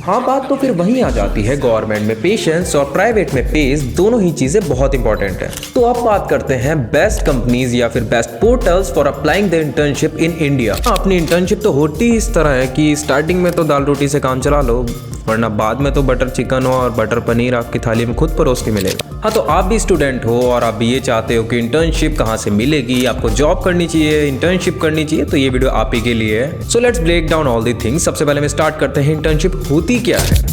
हाँ, बात तो फिर वहीं आ जाती है, गवर्नमेंट में पेशेंस और प्राइवेट में पेस, दोनों ही चीजें बहुत इंपॉर्टेंट है। तो अब बात करते हैं बेस्ट कंपनीज या फिर best portals for applying the internship in India. अपनी इंटर्नशिप तो होती ही इस तरह है कि स्टार्टिंग में तो दाल रोटी से काम चला लो, वरना बाद में तो बटर चिकन और बटर पनीर आपकी थाली में खुद परोस के मिलेगा। हाँ, तो आप भी स्टूडेंट हो और आप भी ये चाहते हो कि इंटर्नशिप कहाँ से मिलेगी, आपको जॉब करनी चाहिए, इंटर्नशिप करनी चाहिए, तो ये वीडियो आप ही के लिए है। So let's break down all the things. सबसे पहले हम स्टार्ट करते हैं इंटर्नशिप होती क्या है।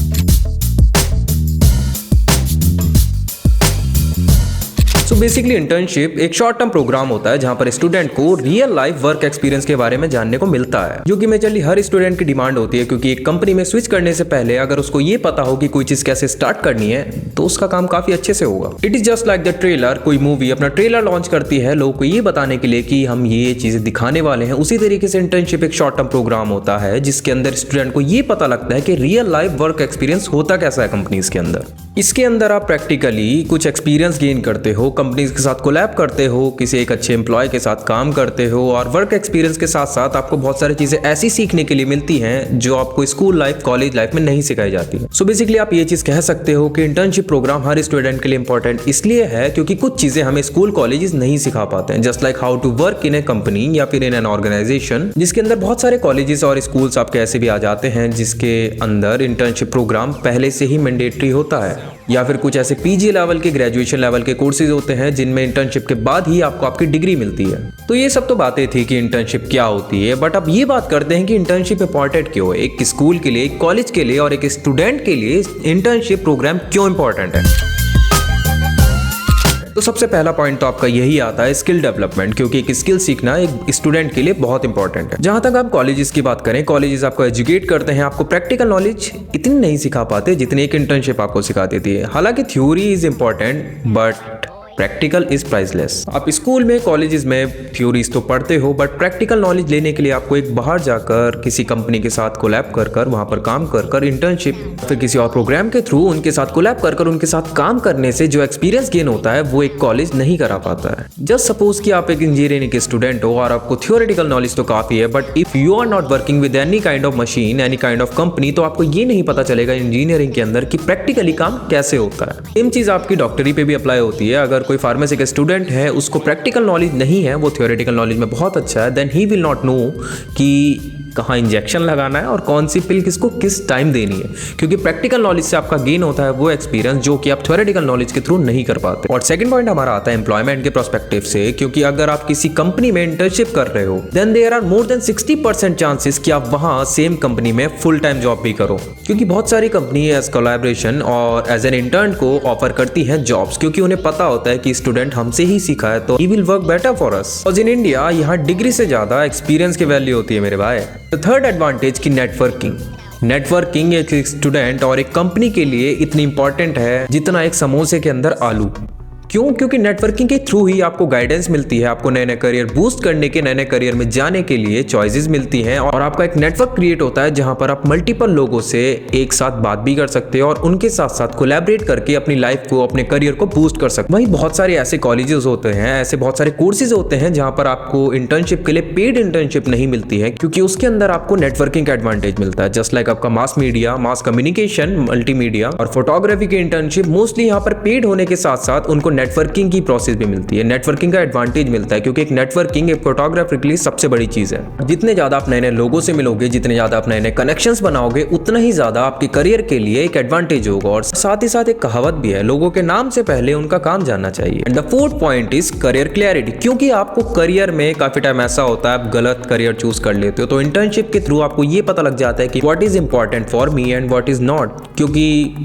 सो बेसिकली इंटर्नशिप एक शॉर्ट टर्म प्रोग्राम होता है जहां पर स्टूडेंट को रियल लाइफ वर्क एक्सपीरियंस के बारे में जानने को मिलता है, जो कि मेजरली हर स्टूडेंट की डिमांड होती है, क्योंकि एक कंपनी में स्विच करने से पहले अगर उसको ये पता हो कि कोई चीज कैसे स्टार्ट करनी है तो उसका काम काफी अच्छे से होगा। It is just like the trailer. कोई मूवी अपना ट्रेलर लॉन्च करती है लोगों को ये बताने के लिए कि हम ये चीजें दिखाने वाले हैं, उसी तरीके से इंटर्नशिप एक शॉर्ट टर्म प्रोग्राम होता है जिसके अंदर स्टूडेंट को ये पता लगता है कि रियल लाइफ वर्क एक्सपीरियंस होता कैसा है कंपनीज के अंदर। इसके अंदर आप प्रैक्टिकली कुछ एक्सपीरियंस गेन करते हो, कंपनीज के साथ कोलैब करते हो, किसी एक अच्छे एम्प्लॉय के साथ काम करते हो, और वर्क एक्सपीरियंस के साथ साथ आपको बहुत सारी चीजें ऐसी सीखने के लिए मिलती हैं जो आपको स्कूल लाइफ, कॉलेज लाइफ में नहीं सिखाई जाती है। सो बेसिकली आप ये चीज कह सकते हो कि इंटर्नशिप प्रोग्राम हर स्टूडेंट के लिए इंपॉर्टेंट इसलिए है क्योंकि कुछ चीजें हमें स्कूल कॉलेजेस नहीं सिखा पाते हैं, just like how to work in a company या फिर इन एन ऑर्गेनाइजेशन, जिसके अंदर बहुत सारे कॉलेजेस और स्कूल्स आपके ऐसे भी आ जाते हैं जिसके अंदर इंटर्नशिप प्रोग्राम पहले से ही मैंडेटरी होता है, या फिर कुछ ऐसे पीजी लेवल के, ग्रेजुएशन लेवल के कोर्सेज होते हैं जिनमें इंटर्नशिप के बाद ही आपको आपकी डिग्री मिलती है। तो ये सब तो बातें थी कि इंटर्नशिप क्या होती है, बट अब ये बात करते हैं कि इंटर्नशिप इंपॉर्टेंट क्यों है। एक स्कूल के लिए, एक कॉलेज के लिए और एक स्टूडेंट के लिए इंटर्नशिप प्रोग्राम क्यों इंपॉर्टेंट है। तो सबसे पहला पॉइंट तो आपका यही आता है, स्किल डेवलपमेंट, क्योंकि एक स्किल सीखना एक स्टूडेंट के लिए बहुत इंपॉर्टेंट है। जहां तक आप कॉलेजेस की बात करें, कॉलेजेस आपको एजुकेट करते हैं, आपको प्रैक्टिकल नॉलेज इतनी नहीं सिखा पाते जितनी एक इंटर्नशिप आपको सिखा देती है। हालांकि theory is important but practical is priceless. आप स्कूल में, कॉलेजेस में थ्योरीज तो पढ़ते हो, बट प्रैक्टिकल नॉलेज लेने के लिए आपको एक बाहर जाकर किसी कंपनी के साथ कोलैब कर वहां पर काम कर इंटर्नशिप, फिर किसी और प्रोग्राम के थ्रू उनके साथ कोलैब कर उनके साथ काम करने से जो एक्सपीरियंस गेन होता है वो एक कॉलेज नहीं करा पाता है। जस्ट सपोज कि आप एक इंजीनियरिंग के स्टूडेंट हो और आपको थ्योरेटिकल नॉलेज तो काफी है, but if you are not working with any kind of machine, any kind of company, तो आपको ये नहीं पता चलेगा इंजीनियरिंग के अंदर कि प्रैक्टिकली काम कैसे होता है। सेम चीज आपकी डॉक्टरी पे भी अप्लाई होती है। अगर कोई फार्मेसी का स्टूडेंट है, उसको प्रैक्टिकल नॉलेज नहीं है, वो थ्योरेटिकल नॉलेज में बहुत अच्छा है, then he will not know कि कहाँ इंजेक्शन लगाना है और कौन सी पिल किसको किस टाइम देनी है, क्योंकि प्रैक्टिकल नॉलेज से आपका गेन होता है वो एक्सपीरियंस जो कि आप थ्योरेटिकल नॉलेज के थ्रू नहीं कर पाते। और सेकंड पॉइंट हमारा आता है एम्प्लॉयमेंट के प्रोस्पेक्टिव से, क्योंकि अगर आप किसी कंपनी में इंटर्नशिप कर रहे हो then there are more than 60% chances कि आप वहां सेम कंपनी में फुल टाइम जॉब भी करो, क्योंकि बहुत सारी कंपनी एज कोलैबोरेशन और एज एन इंटर्न को ऑफर करती है जॉब्स, क्योंकि उन्हें पता होता है कि स्टूडेंट हमसे ही सीखा है तो he will work better for us. और इन इंडिया यहाँ डिग्री से ज्यादा एक्सपीरियंस की वैल्यू होती है मेरे भाई। थर्ड एडवांटेज की नेटवर्किंग एक स्टूडेंट और एक कंपनी के लिए इतनी इंपॉर्टेंट है जितना एक समोसे के अंदर आलू। क्यों? क्योंकि नेटवर्किंग के थ्रू ही आपको गाइडेंस मिलती है, आपको नए नए करियर बूस्ट करने के, नए नए करियर में जाने के लिए चॉइसेस मिलती हैं, और आपका एक नेटवर्क क्रिएट होता है जहां पर आप मल्टीपल लोगों से एक साथ बात भी कर सकते हो और उनके साथ साथ कोलैबोरेट करके अपनी लाइफ को, अपने करियर को बूस्ट कर सकते हो। वहीं बहुत सारे ऐसे कॉलेजेस होते हैं, ऐसे बहुत सारे कोर्सेज होते हैं जहां पर आपको इंटर्नशिप के लिए पेड इंटर्नशिप नहीं मिलती है, क्योंकि उसके अंदर आपको नेटवर्किंग का एडवांटेज मिलता है। जस्ट लाइक आपका mass media, mass communication, multimedia और फोटोग्राफी की इंटर्नशिप मोस्टली यहाँ पर पेड होने के साथ साथ उनको नेटवर्किंग की प्रोसेस भी मिलती है, नेटवर्किंग का एडवांटेज मिलता है, क्योंकि एक नेटवर्किंग एक फोटोग्राफर के लिए सबसे बड़ी चीज है। जितने ज्यादा आप नए नए लोगों से मिलोगे, जितने ज्यादा आप नए नए कनेक्शंस बनाओगे, उतना ही ज्यादा आपके करियर के लिए एक एडवांटेज होगा। और साथ ही साथ एक कहावत भी है, लोगों के नाम से पहले उनका काम जानना चाहिए। And the fourth point is career clarity, क्योंकि आपको करियर में काफी टाइम ऐसा होता है आप गलत करियर चूज कर लेते हो, तो इंटर्नशिप के थ्रू आपको ये पता लग जाता है कि what is important for me and what is not. क्योंकि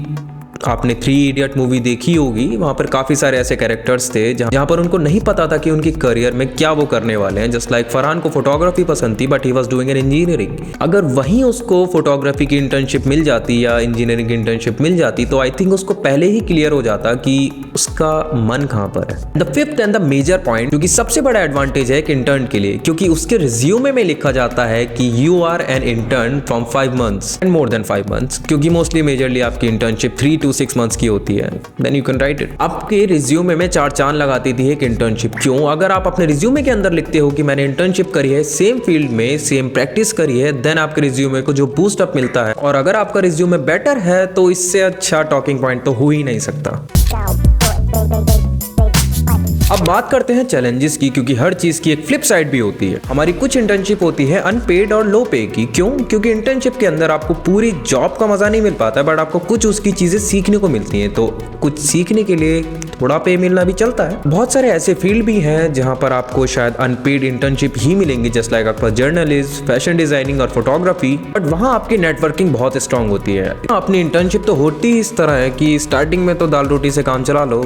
आपने 3 इडियट मूवी देखी होगी, वहां पर काफी सारे ऐसे कैरेक्टर्स थे जहां पर उनको नहीं पता था कि उनके करियर में क्या वो करने वाले हैं। जस्ट लाइक फरहान को फोटोग्राफी पसंद थी but he was doing an engineering. अगर वहीं उसको फोटोग्राफी की इंटर्नशिप मिल जाती या इंजीनियरिंग की इंटर्नशिप मिल जाती तो आई थिंक उसको पहले ही क्लियर हो जाता कि उसका मन कहां पर है। The fifth and the major point, क्योंकि सबसे बड़ा एडवांटेज है एक इंटर्न के लिए, क्योंकि उसके रिज्यूमे में लिखा जाता है कि you are an intern from 5 months and more than 5 months, क्योंकि मोस्टली मेजरली आपकी इंटर्नशिप 3 to 6 मंथ्स की होती है, then you can write it. आपके रिज्यूमे में 4 चांद लगा देती है एक इंटर्नशिप। क्यों? अगर आप अपने रिज्यूमे के अंदर लिखते हो कि मैंने इंटर्नशिप करी है, सेम फील्ड में सेम प्रैक्टिस करी है, देन आपके रिज्यूमे को जो बूस्ट अप मिलता है, और अगर आपका रिज्यूमे बेटर है तो इससे अच्छा टॉकिंग पॉइंट तो हो ही नहीं सकता। अब बात करते हैं चैलेंजेस की, क्योंकि हर चीज की एक फ्लिप साइड भी होती है। हमारी कुछ इंटर्नशिप होती है अनपेड और लो पे की। क्यों? क्योंकि इंटर्नशिप के अंदर आपको पूरी जॉब का मजा नहीं मिल पाता है, बट आपको कुछ उसकी चीजें सीखने को मिलती हैं, तो कुछ सीखने के लिए थोड़ा पे मिलना भी चलता है। बहुत सारे ऐसे फील्ड भी हैं जहां पर आपको शायद अनपेड इंटर्नशिप ही मिलेंगी, जस्ट लाइक आपका जर्नलिस्ट, फैशन डिजाइनिंग और फोटोग्राफी, बट वहां आपकी नेटवर्किंग बहुत स्ट्रांग होती है। अपनी इंटर्नशिप तो होती ही इस तरह है कि स्टार्टिंग में तो दाल रोटी से काम चला लो,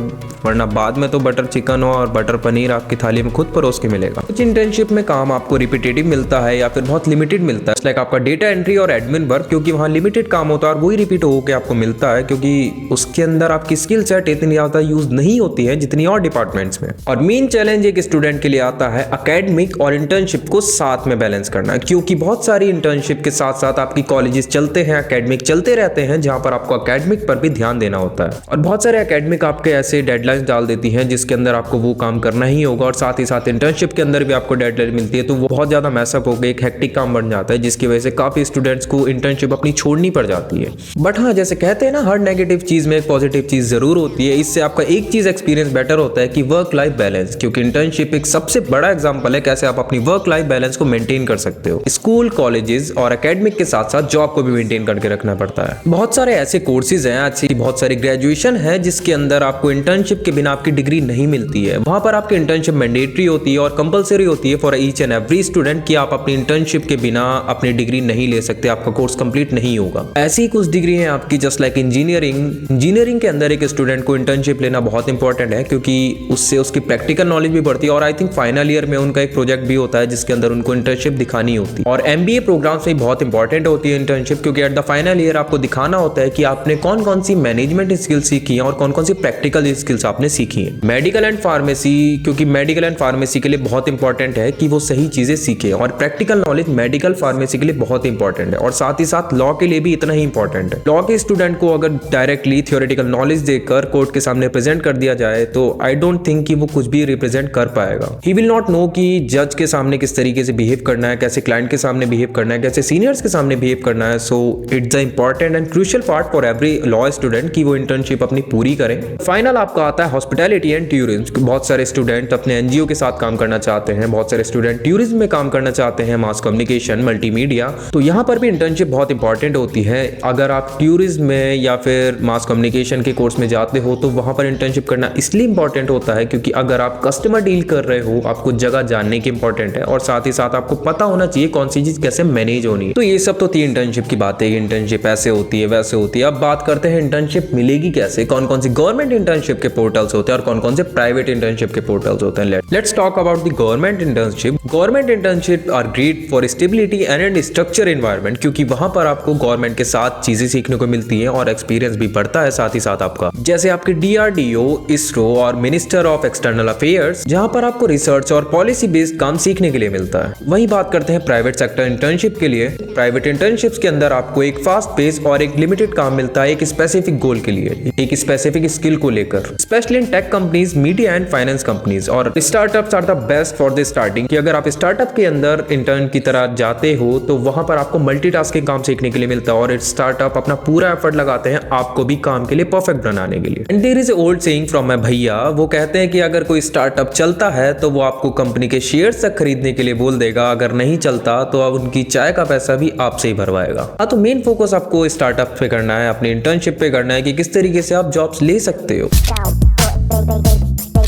वरना बाद में तो बटर चिकन और बटर पनीर आपकी थाली में खुद परोस के मिलेगा। कुछ इंटर्नशिप में काम आपको रिपीटेटिव मिलता है या फिर बहुत लिमिटेड मिलता है, लाइक आपका डेटा एंट्री और एडमिन वर्क, क्योंकि वहाँ लिमिटेड काम होता है और वही रिपीट होकर आपको मिलता है, क्योंकि उसके अंदर आपकी स्किल सेट इतनी ज्यादा यूज नहीं होती है जितनी और डिपार्टमेंट्स में। और मेन चैलेंज एक स्टूडेंट के लिए आता है अकेडमिक और इंटर्नशिप को साथ में बैलेंस करना, क्योंकि बहुत सारी इंटर्नशिप के साथ साथ आपकी कॉलेजेस चलते हैं, अकेडमिक चलते रहते हैं, जहां पर आपको अकेडमिक पर भी ध्यान देना होता है। और बहुत सारे अकेडमिक आपके ऐसे डेडलाइंस डाल देती हैं जिसके अंदर आपको वो काम करना ही होगा, और साथ ही साथ इंटर्नशिप के अंदर भी आपको डेडलाइन मिलती है, तो वो बहुत ज्यादा मैसअप हो गया, एक हेक्टिक काम बन जाता है, जिसकी वजह से काफी स्टूडेंट्स को इंटर्नशिप अपनी छोड़नी पड़ जाती है। बट हाँ, जैसे कहते हैं ना, हर नेगेटिव चीज में एक पॉजिटिव चीज जरूर होती है। इससे आपका एक चीज एक्सपीरियंस बेटर होता है कि वर्क लाइफ बैलेंस, क्योंकि इंटर्नशिप एक सबसे बड़ा एग्जांपल है कैसे आप अपनी वर्क लाइफ बैलेंस को मेंटेन कर सकते हो। स्कूल, कॉलेजेस और एकेडमिक के साथ साथ जॉब को भी मेंटेन करके रखना पड़ता है। बहुत सारे ऐसे कोर्सेज हैं, अच्छी बहुत सारी ग्रेजुएशन है जिसके अंदर आपको इंटर्नशिप के बिना आपकी डिग्री नहीं मिलती है। वहां पर आपकी इंटर्नशिप मैंडेटरी होती है और कंपलसरी होती है for each and every student कि आप अपनी इंटर्नशिप के बिना अपनी डिग्री नहीं ले सकते, आपका कोर्स कंप्लीट नहीं होगा। ऐसी कुछ डिग्री है आपकी, जस्ट लाइक इंजीनियरिंग के अंदर एक स्टूडेंट को इंटर्नशिप लेना बहुत इंपॉर्टेंट है, क्योंकि उससे उसकी प्रैक्टिकल नॉलेज भी बढ़ती है, और आई थिंक फाइनल ईयर में उनका एक प्रोजेक्ट भी होता है जिसके अंदर उनको इंटर्नशिप दिखानी होती है। और MBA प्रोग्राम्स में बहुत इंपॉर्टेंट होती है इंटर्नशिप, क्योंकि एट द फाइनल ईयर आपको दिखाना होता है कि आपने कौन कौन सी मैनेजमेंट स्किल्स सीखी है और कौन कौन सी प्रैक्टिकल स्किल्स आपने सीखी है। मेडिकल एंड फार्मेसी, क्योंकि मेडिकल एंड फार्मेसी के लिए बहुत इंपॉर्टेंट है कि वो सही चीजें सीखे, और प्रैक्टिकल नॉलेज मेडिकल फार्मेसी के लिए बहुत इंपॉर्टेंट है, और साथ ही साथ लॉ के लिए भी इतना ही इंपॉर्टेंट है। लॉ के स्टूडेंट को अगर डायरेक्टली थ्योरेटिकल नॉलेज देकर कोर्ट के सामने प्रेजेंट कर दिया जाए तो आई डोंट थिंक कि वो कुछ भी रिप्रेजेंट कर पाएगा। ही विल नॉट नो कि जज के सामने किस तरीके से बिहेव करना है, कैसे क्लाइंट के सामने बिहेव करना है, कैसे सीनियर्स के सामने बिहेव करना है। So it's the important and crucial part for every law student कि वो इंटर्नशिप अपनी पूरी करें। फाइनल आपका आता है हॉस्पिटैलिटी एंड टूरिज्म। बहुत सारे स्टूडेंट अपने एनजीओ के साथ काम करना चाहते हैं, बहुत सारे स्टूडेंट टूरिज्म में काम करना चाहते हैं, मास कम्युनिकेशन, मल्टीमीडिया, तो यहाँ पर भी इंटर्नशिप बहुत इंपॉर्टेंट होती है। अगर आप टूरिज्म में या फिर मास कम्युनिकेशन के कोर्स में जाते हो तो वहां पर इंटर्नशिप करना इसलिए इंपॉर्टेंट होता है क्योंकि अगर आप कस्टमर डील कर रहे हो, आपको जगह जानने की इंपॉर्टेंट है, और साथ ही साथ आपको पता होना चाहिए कौन सी चीज कैसे मैनेज होनी है। तो ये सब तो थी इंटर्नशिप की बातें, इंटर्नशिप ऐसे होती है वैसे होती है। अब बात करते हैं इंटर्नशिप मिलेगी कैसे, कौन कौन सी गवर्नमेंट इंटर्नशिप के पोर्टल्स होते हैं और कौन कौन से प्राइवेट इंटर्नशिप के पोर्टल्स होते हैं। Let's talk about the government internship. Government internship are great for stability and structure environment, क्योंकि वहां पर आपको गवर्नमेंट के साथ चीजें सीखने को मिलती हैं और एक्सपीरियंस भी बढ़ता है साथ ही साथ आपका, जैसे आपके DRDO, इसरो और मिनिस्टर ऑफ एक्सटर्नल अफेयर्स, जहां पर आपको रिसर्च और पॉलिसी बेस्ड काम सीखने के लिए मिलता है। वहीं बात करते हैं प्राइवेट सेक्टर इंटर्नशिप के लिए। प्राइवेट इंटर्नशिप्स के अंदर आपको एक फास्ट पेस और एक लिमिटेड काम मिलता है एक स्पेसिफिक गोल के लिए, एक स्पेसिफिक स्किल को लेकर, specially in tech companies, media and finance companies. और startups are the best for the starting, कि अगर आप स्टार्टअप के अंदर इंटर्न की तरह जाते हो तो वहां पर आपको मल्टीटास्किंग काम सीखने के लिए मिलता है, और स्टार्टअप अपना पूरा एफर्ट लगाते हैं आपको भी काम के लिए परफेक्ट बनाने के लिए। And there is old saying from my भैया, वो कहते हैं कि अगर कोई स्टार्टअप चलता है तो वो आपको कंपनी के शेयर्स तक खरीदने के लिए बोल देगा, अगर नहीं चलता तो अब उनकी चाय का पैसा भी आपसे ही भरवाएगा। हाँ, तो मेन फोकस आपको स्टार्टअप पे करना है, अपनी इंटर्नशिप पे करना है कि किस तरीके से आप जॉब्स ले सकते हो।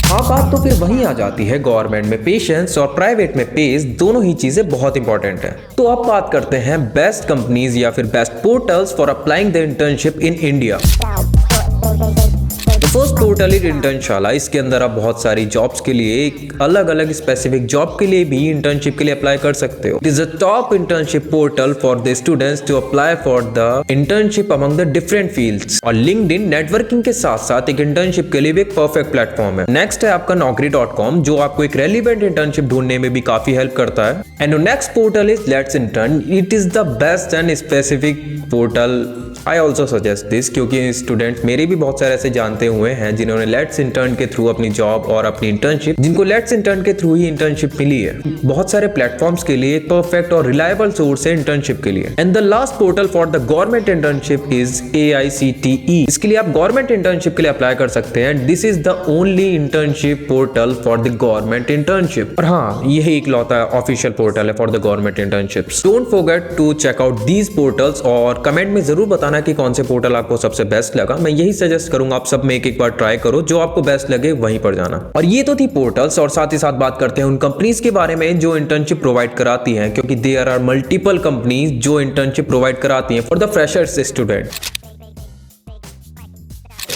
हाँ, बात तो फिर वहीं आ जाती है, गवर्नमेंट में पेशेंस और प्राइवेट में पेस, दोनों ही चीजें बहुत इंपॉर्टेंट है। तो अब बात करते हैं बेस्ट कंपनीज या फिर best portals for applying the internship in India. First portal is Internshala. इसके अंदर आप बहुत सारी जॉब्स के लिए, अलग अलग स्पेसिफिक जॉब के लिए भी इंटर्नशिप के लिए अप्लाई कर सकते हो। It is a top internship portal for the students to apply for the internship among the different fields. और लिंक्डइन नेटवर्किंग के साथ साथ एक इंटर्नशिप के लिए भी एक परफेक्ट प्लेटफॉर्म है। नेक्स्ट है आपका naukri.com, जो आपको एक रेलिवेंट इंटर्नशिप ढूंढने में भी काफी हेल्प करता है। And next portal is let's intern. It is the best and specific portal I also suggest this, क्योंकि स्टूडेंट मेरे भी बहुत सारे ऐसे जानते हुए हैं जिन्होंने लेट्स इंटर्न के थ्रू अपनी जॉब और अपनी इंटर्नशिप, जिनको लेट्स इंटर्न के थ्रू ही इंटर्नशिप मिली है। बहुत सारे प्लेटफॉर्म्स के लिए परफेक्ट और रिलायबल सोर्स है इंटर्नशिप के लिए। And the last portal for the government internship is AICTE। इसके लिए आप गवर्नमेंट इंटर्नशिप के लिए अप्लाई कर सकते हैं। This is the only internship portal for the government internship. और हाँ, यही इकलौता ऑफिशियल पोर्टल है for the government internships. Don't forget to check out these portals और कमेंट में जरूर बताना कि कौन से पोर्टल आपको सबसे बेस्ट लगा। मैं यही सजेस्ट करूंगा आप सब में एक बार ट्राई करो, जो आपको बेस्ट लगे वहीं पर जाना। और ये तो थी पोर्टल्स, और साथ ही साथ बात करते हैं उन कंपनीज के बारे में जो इंटर्नशिप प्रोवाइड कराती हैं, क्योंकि देयर आर मल्टीपल कंपनीज जो इंटर्नशिप प्रोवाइड कराती हैं फॉर द फ्रेशर्स स्टूडेंट।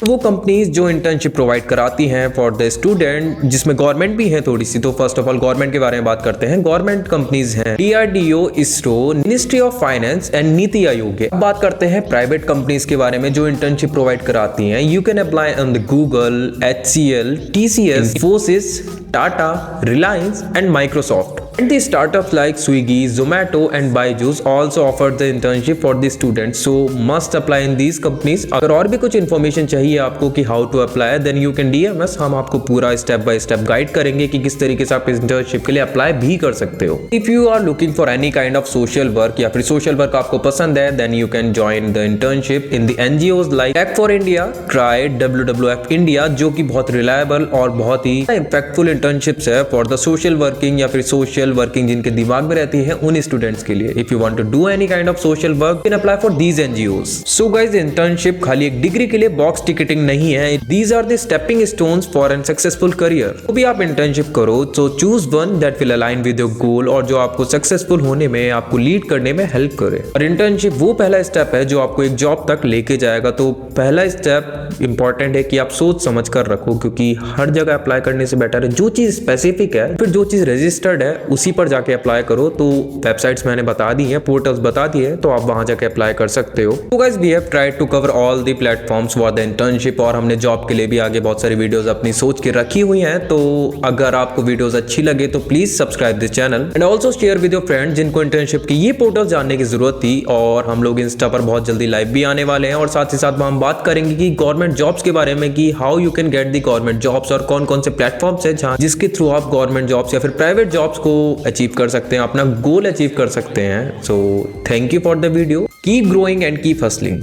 वो कंपनीज जो इंटर्नशिप प्रोवाइड कराती हैं फॉर द स्टूडेंट, जिसमें गवर्नमेंट भी है थोड़ी सी। तो फर्स्ट ऑफ ऑल गवर्नमेंट के बारे में बात करते हैं। गवर्नमेंट कंपनीज हैं DRDO, ISRO, ministry of finance and NITI Aayog. अब बात करते हैं प्राइवेट कंपनीज के बारे में जो इंटर्नशिप प्रोवाइड कराती हैं। You can apply on the Google, HCL, TCS, Infosys, Tata, Reliance and Microsoft. And the startups like Swiggy, Zomato and Byju's also offer the internship for the students, so must apply in these companies. अगर और भी कुछ information चाहिए आपको कि how to apply, then you can DM us। हम आपको पूरा स्टेप बाय स्टेप गाइड करेंगे कि किस तरीके से आप इंटर्नशिप के लिए अप्लाई भी कर सकते हो। If you are looking for any kind of social work या फिर सोशल वर्क आपको पसंद है, then you can join the internship in the NGOs like Tech for India, TRI, WWF India, जो कि बहुत रिलायबल और बहुत ही इम्पैक्टफुल इंटर्नशिप्स है फॉर द सोशल वर्किंग या फिर सोशल वर्किंग जिनके दिमाग में रहती है उन स्टूडेंट्स के लिए। If you want to do any kind of social work, can apply for these NGOs। So guys, internship खाली एक डिग्री के लिए बॉक्स टिकटिंग नहीं है। These are the stepping stones for an successful career. तो भी आप इंटर्नशिप करो, तो choose one that will align with your goal और जो आपको सक्सेसफुल होने में, आपको लीड करने में हेल्प करे। और इंटर्नशिप वो पहला स्टेप है जो आपको एक जॉब तक लेके जाएगा। तो पहला स्टेप इंपॉर्टेंट है कि आप सोच समझ कर रखो, क्योंकि हर जगह अप्लाई करने से बेटर है जो चीज स्पेसिफिक है, फिर जो चीज रजिस्टर्ड है उसी पर जाके अप्लाई करो। तो वेबसाइट्स मैंने बता दी हैं, पोर्टल्स बता दिए, तो आप वहां जाके अप्लाई कर सकते हो। तो guys, we have tried to cover all the platforms for the internship, और हमने जॉब के लिए भी आगे बहुत सारी वीडियोस अपनी सोच के रखी हुई हैं। तो अगर आपको वीडियोस अच्छी लगे तो please subscribe this channel and also share with your friend जिनको इंटर्नशिप की ये पोर्टल जानने की जरूरत थी। और हम लोग इंस्टा पर बहुत जल्दी लाइव भी आने वाले हैं, और साथ ही साथ हम बात करेंगे कि गवर्नमेंट जॉब्स के बारे में, कि how you can get the government jobs और कौन कौन से प्लेटफॉर्म्स है जहां जिसके थ्रू आप गवर्नमेंट जॉब्स या फिर प्राइवेट जॉब्स को अचीव कर सकते हैं, अपना गोल अचीव कर सकते हैं। So thank you for the video. Keep growing and keep hustling.